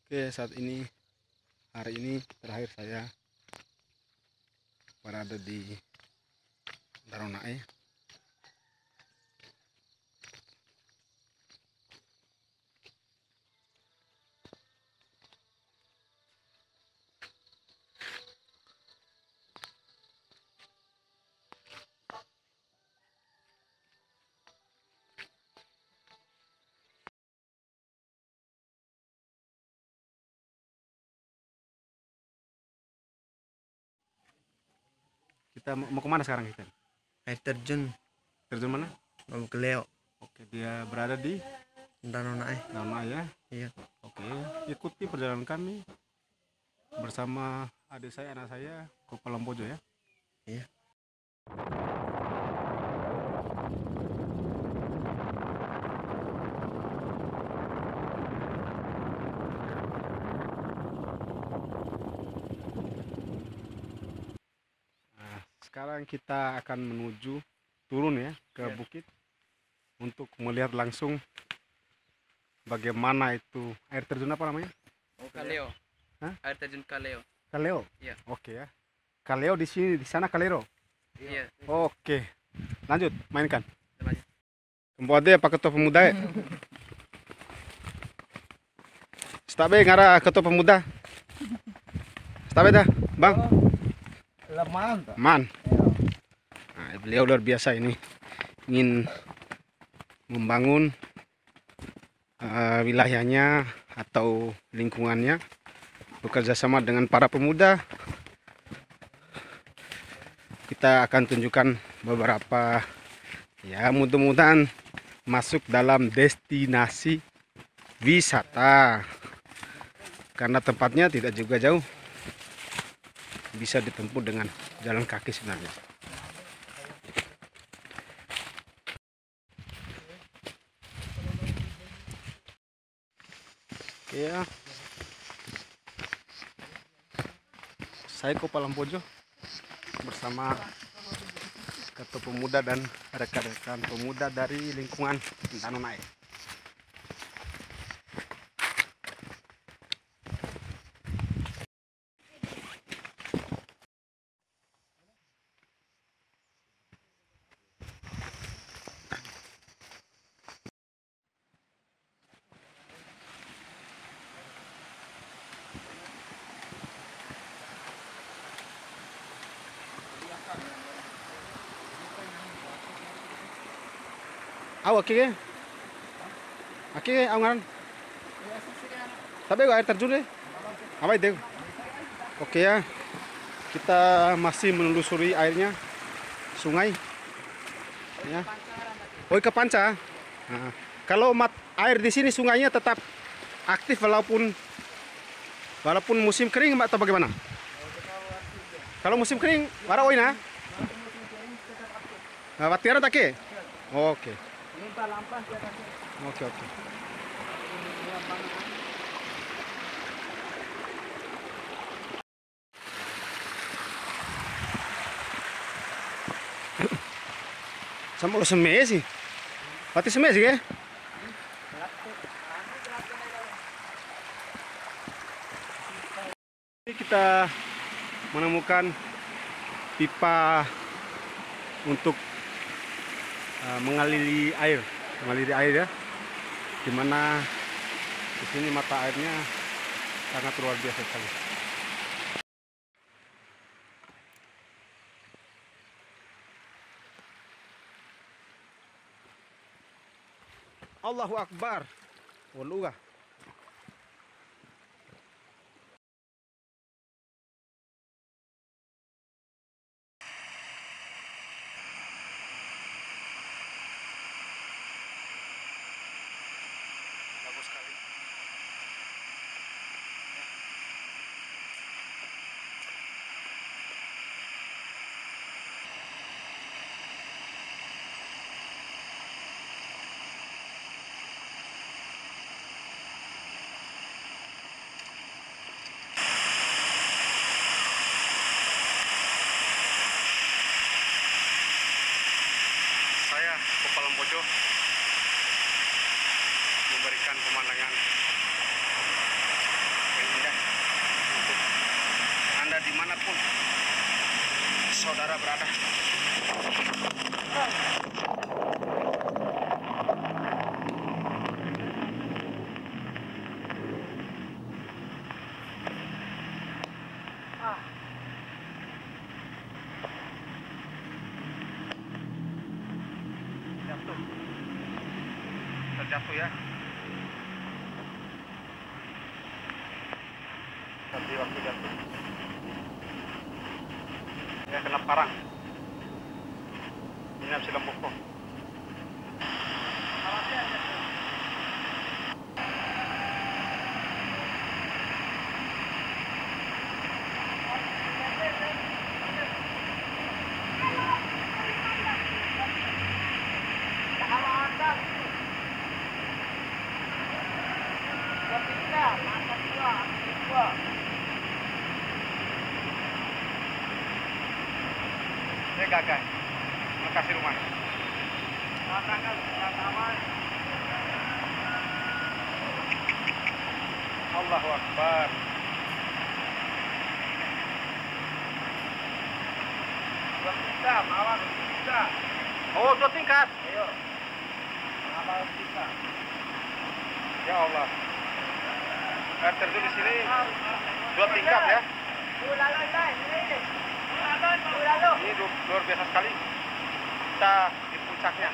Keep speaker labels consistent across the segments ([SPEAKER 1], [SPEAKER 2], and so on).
[SPEAKER 1] Oke, hari ini terakhir saya berada di Danau Nae. Kita mau kemana sekarang kita?
[SPEAKER 2] Air terjun
[SPEAKER 1] Terjun mana?
[SPEAKER 2] Keleo,
[SPEAKER 1] Oke, dia berada di
[SPEAKER 2] Danau Nae.
[SPEAKER 1] Danau Nae ya.
[SPEAKER 2] Iya.
[SPEAKER 1] Oke, ikuti perjalanan kami bersama adik saya, anak saya, ke Palombojo ya.
[SPEAKER 2] Iya.
[SPEAKER 1] Nah, sekarang kita akan menuju turun ya ke bukit untuk melihat langsung bagaimana itu air terjun apa namanya?
[SPEAKER 3] Kaleo.
[SPEAKER 1] Hah?
[SPEAKER 3] Air terjun Kaleo.
[SPEAKER 1] Kaleo.
[SPEAKER 3] Iya.
[SPEAKER 1] Oke ya. Kaleo di sini, di sana Kalero.
[SPEAKER 3] Iya.
[SPEAKER 1] Oke. Lanjut, mainkan.
[SPEAKER 3] Lanjut.
[SPEAKER 1] Kembali apa ketua pemuda ya? Stabe ngara ketua pemuda. Stabe dah, Bang.
[SPEAKER 2] Leman.
[SPEAKER 1] Man. Nah, beliau luar biasa ini. Ingin membangun wilayahnya atau lingkungannya, bekerja sama dengan para pemuda. Kita akan tunjukkan beberapa, ya mudah-mudahan masuk dalam destinasi wisata, karena tempatnya tidak juga jauh, bisa ditempuh dengan jalan kaki sebenarnya. Oke ya, saya ke Palombojo bersama ketua pemuda dan rekan-rekan pemuda dari lingkungan Danau Nae. Aw, oke. Oke, awangan. Tapi air terjun deh. Apa itu? Oke ya. Kita masih menelusuri airnya, sungai. Ya. Oh, ke Panca. Nah, kalau air di sini sungainya tetap aktif walaupun musim kering, Mbak, atau bagaimana? Kalau musim kering, warna oina. Nah, batiran tak ke? Oke. Oke. Sama seme sih. Pati seme sih ya. Ini kita menemukan pipa untuk mengaliri air ya, dimana di sini mata airnya sangat luar biasa sekali. Allahu Akbar. Waluga. Bagus sekali. Saya ke Palombojo memberikan pemandangan dimanapun saudara berada. Terjatuh ya. Tadi waktu jatuh ya kena parang. Ini habis lembut kok. Ini gagal. Makasih rumah. Allahu Akbar. Oh, 2 tingkat. Ayo. Ya Allah. Air terjun di sini 2 tingkat ya. Ini luar biasa sekali. Kita di puncaknya.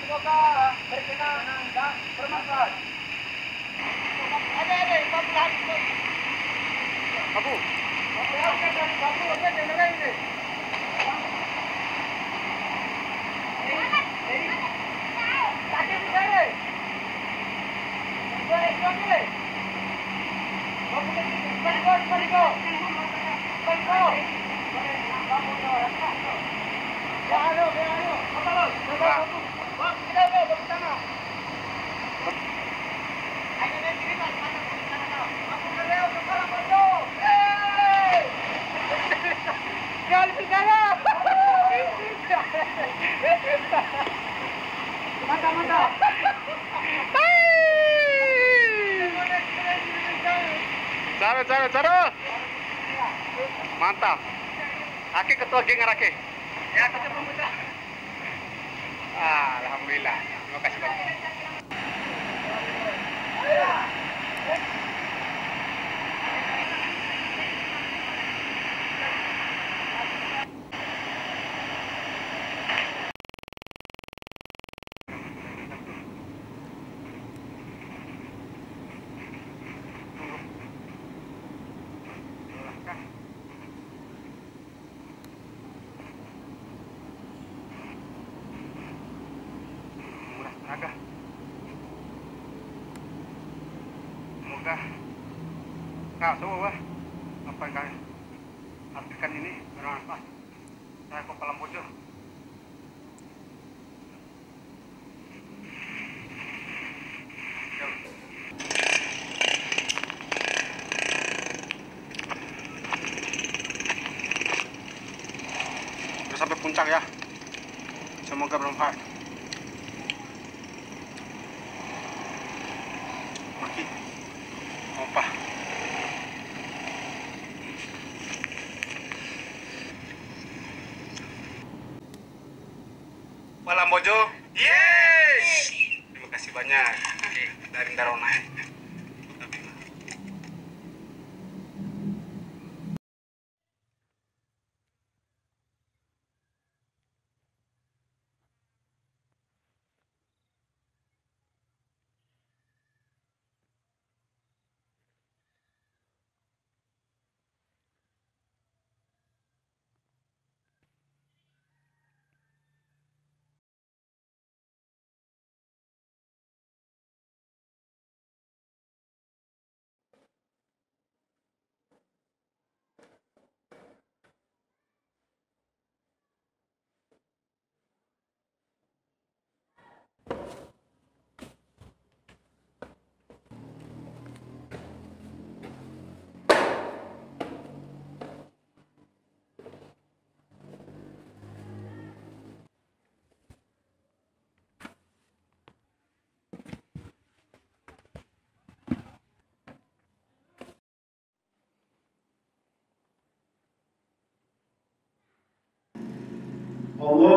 [SPEAKER 1] Semoga berkenan dan bermanfaat. Abu. Mantap. Cara. Mantap. Aki ketua geng Arake. Ya, ketua pemuda. Alhamdulillah. Terima kasih banyak. naga. Semoga kak semua apa yang kalian artikan ini bermanfaat. Saya kok Lambojo. Udah sampai puncak ya. Semoga bermanfaat. Maki, opa. Lambojo. Yes. Terima kasih banyak dari Darona. Allah